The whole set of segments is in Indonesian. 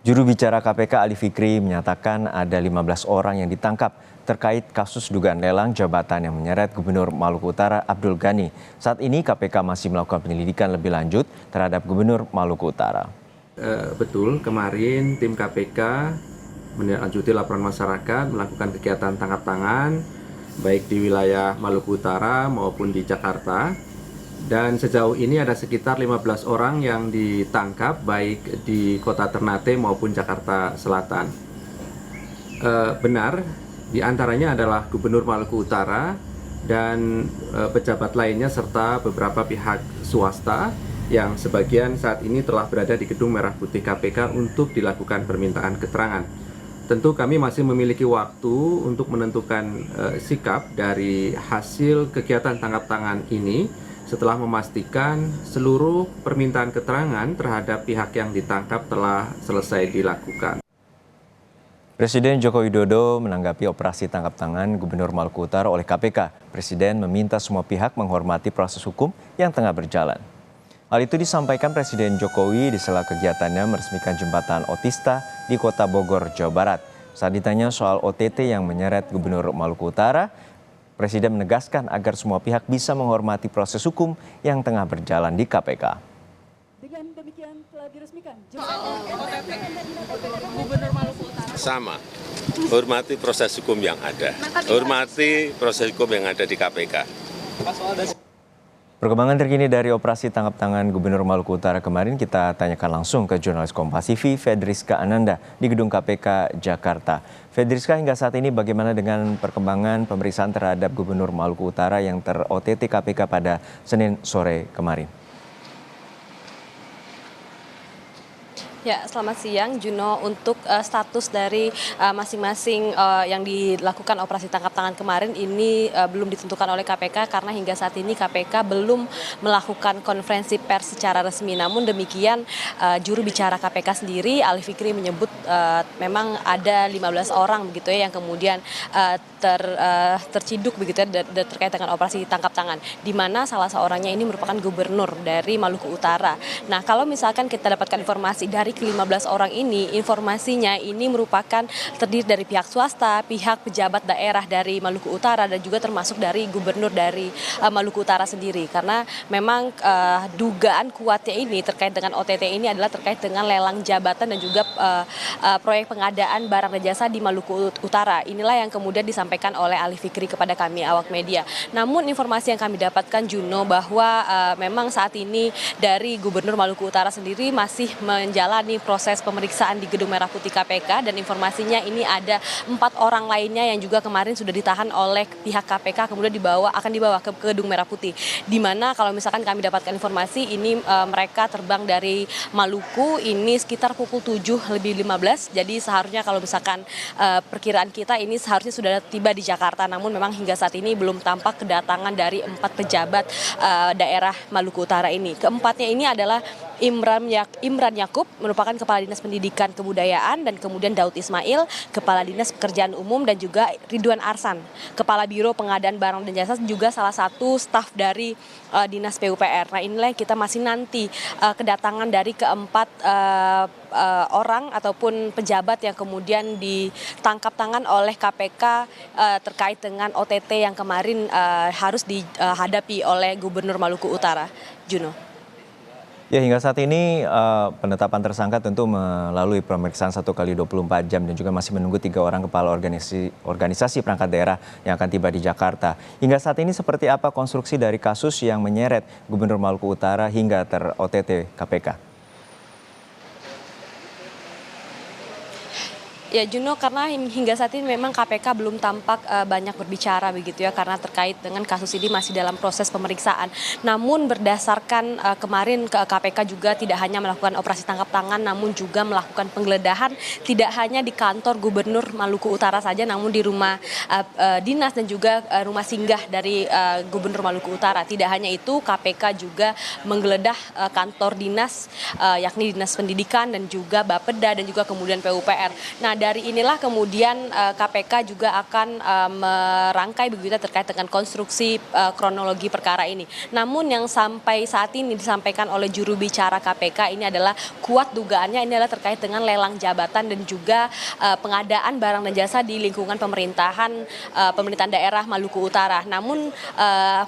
Juru bicara KPK Ali Fikri menyatakan ada 15 orang yang ditangkap terkait kasus dugaan lelang jabatan yang menyeret Gubernur Maluku Utara Abdul Ghani. Saat ini KPK masih melakukan penyelidikan lebih lanjut terhadap Gubernur Maluku Utara. Betul, kemarin tim KPK menindaklanjuti laporan masyarakat melakukan kegiatan tangkap tangan baik di wilayah Maluku Utara maupun di Jakarta. Dan sejauh ini ada sekitar 15 orang yang ditangkap baik di kota Ternate maupun Jakarta Selatan. Benar, diantaranya adalah Gubernur Maluku Utara dan pejabat lainnya serta beberapa pihak swasta yang sebagian saat ini telah berada di Gedung Merah Putih KPK untuk dilakukan permintaan keterangan. Tentu kami masih memiliki waktu untuk menentukan sikap dari hasil kegiatan tangkap tangan ini setelah memastikan seluruh permintaan keterangan terhadap pihak yang ditangkap telah selesai dilakukan. Presiden Joko Widodo menanggapi operasi tangkap tangan Gubernur Maluku Utara oleh KPK. Presiden meminta semua pihak menghormati proses hukum yang tengah berjalan. Hal itu disampaikan Presiden Jokowi di sela kegiatannya meresmikan jembatan Otista di Kota Bogor, Jawa Barat. Saat ditanya soal OTT yang menyeret Gubernur Maluku Utara, Presiden menegaskan agar semua pihak bisa menghormati proses hukum yang tengah berjalan di KPK. Dengan demikian telah diresmikan Gubernur Maluku Utara. Sama, hormati proses hukum yang ada, hormati proses hukum yang ada di KPK. Perkembangan terkini dari operasi tangkap tangan Gubernur Maluku Utara kemarin kita tanyakan langsung ke jurnalis Kompas TV Fedriska Ananda di Gedung KPK Jakarta. Fedriska, hingga saat ini bagaimana dengan perkembangan pemeriksaan terhadap Gubernur Maluku Utara yang ter-OTT KPK pada Senin sore kemarin? Ya, selamat siang Juno. Untuk status dari masing-masing yang dilakukan operasi tangkap tangan kemarin ini belum ditentukan oleh KPK karena hingga saat ini KPK belum melakukan konferensi pers secara resmi. Namun demikian juru bicara KPK sendiri Ali Fikri menyebut memang ada 15 orang begitu ya yang kemudian terciduk begitu ya terkait dengan operasi tangkap tangan, di mana salah seorangnya ini merupakan gubernur dari Maluku Utara. Nah, kalau misalkan kita dapatkan informasi dari ke-15 orang ini, informasinya ini merupakan terdiri dari pihak swasta, pihak pejabat daerah dari Maluku Utara, dan juga termasuk dari gubernur dari Maluku Utara sendiri. Karena memang dugaan kuatnya ini terkait dengan OTT ini adalah terkait dengan lelang jabatan dan juga proyek pengadaan barang dan jasa di Maluku Utara. Inilah yang kemudian disampaikan oleh Ali Fikri kepada kami awak media. Namun informasi yang kami dapatkan Juno bahwa memang saat ini dari Gubernur Maluku Utara sendiri masih menjalani proses pemeriksaan di Gedung Merah Putih KPK, dan informasinya ini ada 4 orang lainnya yang juga kemarin sudah ditahan oleh pihak KPK kemudian akan dibawa ke Gedung Merah Putih, di mana kalau misalkan kami dapatkan informasi ini mereka terbang dari Maluku ini sekitar pukul 7:15. Jadi seharusnya kalau misalkan perkiraan kita ini seharusnya sudah tiba di Jakarta, namun memang hingga saat ini belum tampak kedatangan dari 4 pejabat daerah Maluku Utara ini. Keempatnya ini adalah Imran Yakub merupakan Kepala Dinas Pendidikan Kebudayaan, dan kemudian Daud Ismail, Kepala Dinas Pekerjaan Umum, dan juga Ridwan Arsan, Kepala Biro Pengadaan Barang dan Jasa, juga salah satu staf dari Dinas PUPR. Nah, inilah yang kita masih nanti kedatangan dari keempat orang ataupun pejabat yang kemudian ditangkap tangan oleh KPK terkait dengan OTT yang kemarin harus dihadapi oleh Gubernur Maluku Utara. Juno. Ya, hingga saat ini penetapan tersangka tentu melalui pemeriksaan 1x24 jam dan juga masih menunggu 3 orang kepala organisasi perangkat daerah yang akan tiba di Jakarta. Hingga saat ini seperti apa konstruksi dari kasus yang menyeret Gubernur Maluku Utara hingga ter-OTT KPK? Ya Juno, karena hingga saat ini memang KPK belum tampak banyak berbicara begitu ya, karena terkait dengan kasus ini masih dalam proses pemeriksaan. Namun berdasarkan kemarin KPK juga tidak hanya melakukan operasi tangkap tangan, namun juga melakukan penggeledahan tidak hanya di kantor Gubernur Maluku Utara saja, namun di rumah dinas dan juga rumah singgah dari Gubernur Maluku Utara. Tidak hanya itu, KPK juga menggeledah kantor dinas yakni Dinas Pendidikan dan juga Bapeda dan juga kemudian PUPR. Nah, dari inilah kemudian KPK juga akan merangkai begitu terkait dengan konstruksi kronologi perkara ini. Namun yang sampai saat ini disampaikan oleh juru bicara KPK ini adalah kuat dugaannya ini adalah terkait dengan lelang jabatan dan juga pengadaan barang dan jasa di lingkungan pemerintahan daerah Maluku Utara. Namun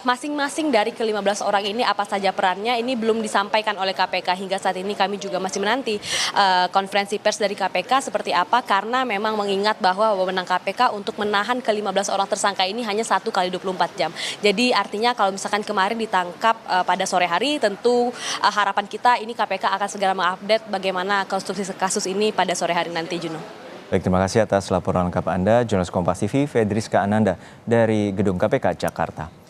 masing-masing dari ke-15 orang ini apa saja perannya ini belum disampaikan oleh KPK. Hingga saat ini kami juga masih menanti konferensi pers dari KPK seperti apa, karena memang mengingat bahwa wewenang KPK untuk menahan ke-15 orang tersangka ini hanya 1 kali 24 jam. Jadi artinya kalau misalkan kemarin ditangkap pada sore hari, tentu harapan kita ini KPK akan segera mengupdate bagaimana konstruksi kasus ini pada sore hari nanti, Juno. Baik, terima kasih atas laporan lengkap Anda, jurnalis Kompas TV, Fedriska Ananda dari Gedung KPK Jakarta.